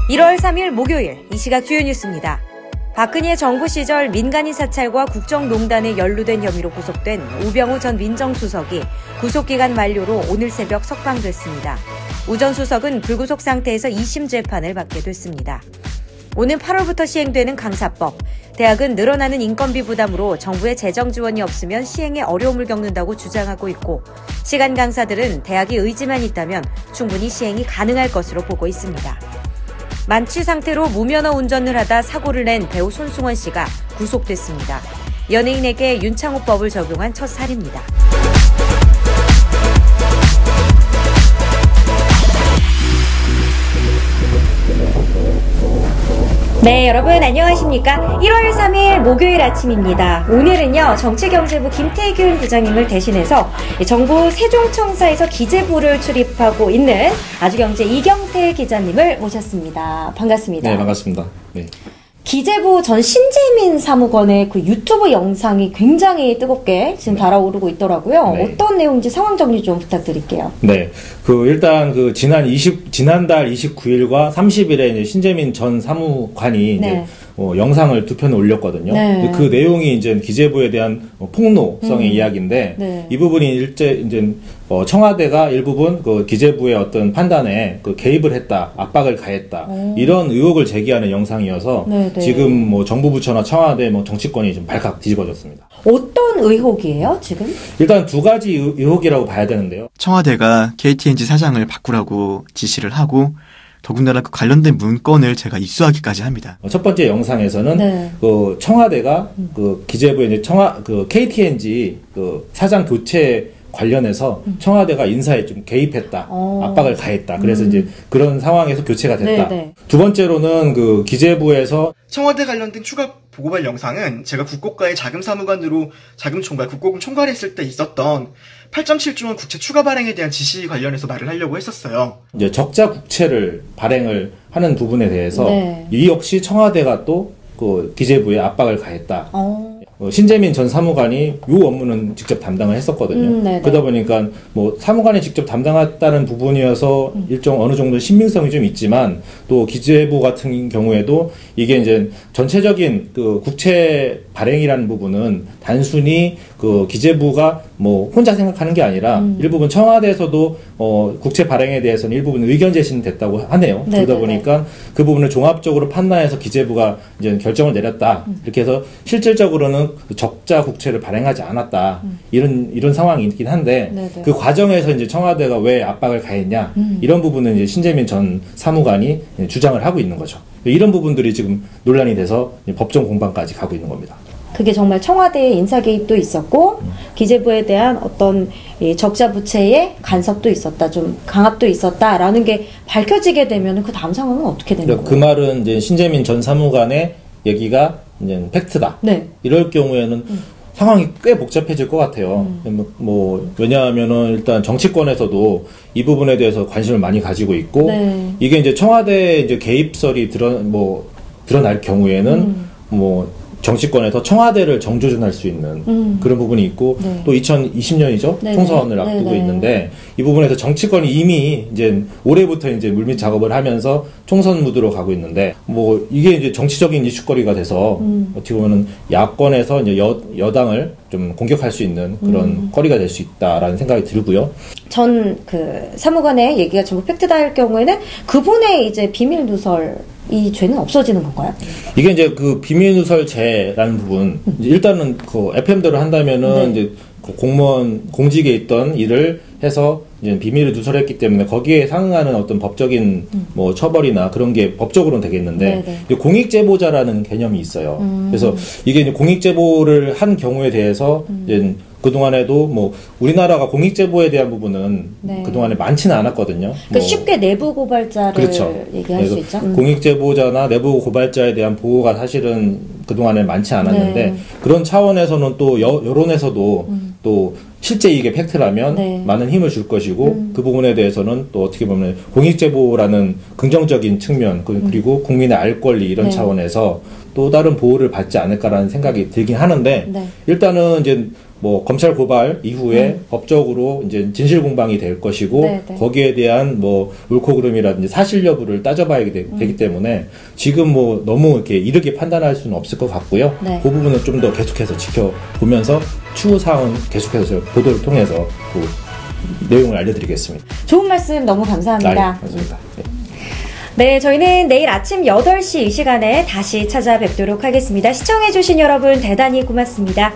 1월 3일 목요일 이 시각 주요 뉴스입니다. 박근혜 정부 시절 민간인 사찰과 국정농단에 연루된 혐의로 구속된 우병우 전 민정수석이 구속기간 만료로 오늘 새벽 석방됐습니다. 우 전 수석은 불구속 상태에서 2심 재판을 받게 됐습니다. 오는 8월부터 시행되는 강사법. 대학은 늘어나는 인건비 부담으로 정부의 재정 지원이 없으면 시행에 어려움을 겪는다고 주장하고 있고, 시간 강사들은 대학이 의지만 있다면 충분히 시행이 가능할 것으로 보고 있습니다. 만취 상태로 무면허 운전을 하다 사고를 낸 배우 손승원 씨가 구속됐습니다. 연예인에게 윤창호법을 적용한 첫 살인입니다. 네, 여러분 안녕하십니까? 1월 3일 목요일 아침입니다. 오늘은요, 정치경제부 김태균 부장님을 대신해서 정부 세종청사에서 기재부를 출입하고 있는 아주경제 이경태 기자님을 모셨습니다. 반갑습니다. 네, 반갑습니다. 네. 기재부 전 신재민 사무관의 그 유튜브 영상이 굉장히 뜨겁게 지금 달아오르고 있더라고요. 네. 어떤 내용인지 상황 정리 좀 부탁드릴게요. 네. 일단 지난달 29일과 30일에 이제 신재민 전 사무관이 네. 이제 영상을 2편을 올렸거든요. 네. 그 내용이 이제 기재부에 대한 폭로성의 이야기인데, 네. 이 부분이 이제 청와대가 일부분 그 기재부의 어떤 판단에 개입을 했다, 압박을 가했다, 이런 의혹을 제기하는 영상이어서 네, 네. 지금 정부 부처나 청와대 정치권이 좀 발칵 뒤집어졌습니다. 어떤 의혹이에요, 지금? 일단 두 가지 의혹이라고 봐야 되는데요. 청와대가 KTNG 사장을 바꾸라고 지시를 하고, 더군다나 그 관련된 문건을 제가 입수하기까지 합니다. 첫 번째 영상에서는 네. 청와대가 기재부에 이제 KTNG 사장 교체 관련해서 청와대가 인사에 좀 개입했다, 압박을 가했다. 그래서 이제 그런 상황에서 교체가 됐다. 네네. 두 번째로는 기재부에서 청와대 관련된 추가 보고발 영상은 제가 국고과의 자금사무관으로 자금총괄, 국고금 총괄했을 때 있었던 8.7조 원 국채 추가 발행에 대한 지시 관련해서 말을 하려고 했었어요. 이제 적자 국채를 발행을 하는 부분에 대해서 네. 이 역시 청와대가 또 기재부에 압박을 가했다. 신재민 전 사무관이 이 업무는 직접 담당을 했었거든요. 그러다 보니까 사무관이 직접 담당했다는 부분이어서 어느 정도 신빙성이 좀 있지만, 또 기재부 같은 경우에도 이게 이제 전체적인 국채 발행이라는 부분은 단순히 기재부가 혼자 생각하는 게 아니라 일부분 청와대에서도 국채 발행에 대해서는 일부분 의견 제시는 됐다고 하네요. 네네네. 그러다 보니까 그 부분을 종합적으로 판단해서 기재부가 이제 결정을 내렸다. 이렇게 해서 실질적으로는 적자 국채를 발행하지 않았다. 이런 상황이 있긴 한데, 네네. 그 과정에서 이제 청와대가 왜 압박을 가했냐, 이런 부분은 이제 신재민 전 사무관이 주장을 하고 있는 거죠. 이런 부분들이 지금 논란이 돼서 법정 공방까지 가고 있는 겁니다. 그게 정말 청와대의 인사 개입도 있었고, 기재부에 대한 어떤 적자 부채의 간섭도 있었다, 좀 강압도 있었다라는 게 밝혀지게 되면 그 다음 상황은 어떻게 되는 거예요? 그 말은 이제 신재민 전 사무관의 얘기가 이제 팩트다. 네. 이럴 경우에는 상황이 꽤 복잡해질 것 같아요. 왜냐하면은 일단 정치권에서도 이 부분에 대해서 관심을 많이 가지고 있고, 네. 이게 이제 청와대 이제 개입설이 드러날 경우에는 정치권에서 청와대를 정조준할 수 있는 그런 부분이 있고, 네. 또 2020년이죠. 네네. 총선을 앞두고 네네. 있는데, 이 부분에서 정치권이 이미 이제 올해부터 이제 물밑 작업을 하면서 총선 무드로 가고 있는데, 이게 이제 정치적인 이슈거리가 돼서 어떻게 보면은 야권에서 이제 여당을 좀 공격할 수 있는 그런 거리가 될 수 있다라는 생각이 들고요. 전 사무관의 얘기가 전부 팩트다 할 경우에는 그분의 이제 비밀 누설, 이 죄는 없어지는 건가요? 이게 이제 비밀누설죄라는 부분, 일단은 FM대로 한다면은 네. 이제 공무원 공직에 있던 일을 해서 이제 비밀을 누설했기 때문에 거기에 상응하는 어떤 법적인 처벌이나 그런 게 법적으로는 되겠는데, 이제 공익제보자라는 개념이 있어요. 그래서 이게 이제 공익제보를 한 경우에 대해서 이제 그동안에도 우리나라가 공익제보에 대한 부분은 네. 그동안에 많지는 않았거든요. 쉽게 내부 고발자를 그렇죠. 얘기할 수 있죠. 공익제보자나 내부 고발자에 대한 보호가 사실은 그동안에 많지 않았는데, 네. 그런 차원에서는 또 여론에서도 또 실제 이게 팩트라면 네. 많은 힘을 줄 것이고, 그 부분에 대해서는 또 어떻게 보면 공익제보라는 긍정적인 측면, 그리고 국민의 알 권리 이런 네. 차원에서 또 다른 보호를 받지 않을까라는 생각이 들긴 하는데, 네. 일단은 이제 뭐 검찰 고발 이후에 법적으로 이제 진실 공방이 될 것이고 네네. 거기에 대한 뭐 옳고 그름이라든지 사실 여부를 따져봐야 되기 때문에 지금 뭐 너무 이렇게 이르게 판단할 수는 없을 것 같고요. 네. 그 부분은 좀 더 계속해서 지켜보면서 추후 사항은 계속해서 보도를 통해서 그 내용을 알려드리겠습니다. 좋은 말씀 너무 감사합니다. 네, 감사합니다. 네, 저희는 내일 아침 8시 이 시간에 다시 찾아뵙도록 하겠습니다. 시청해주신 여러분 대단히 고맙습니다.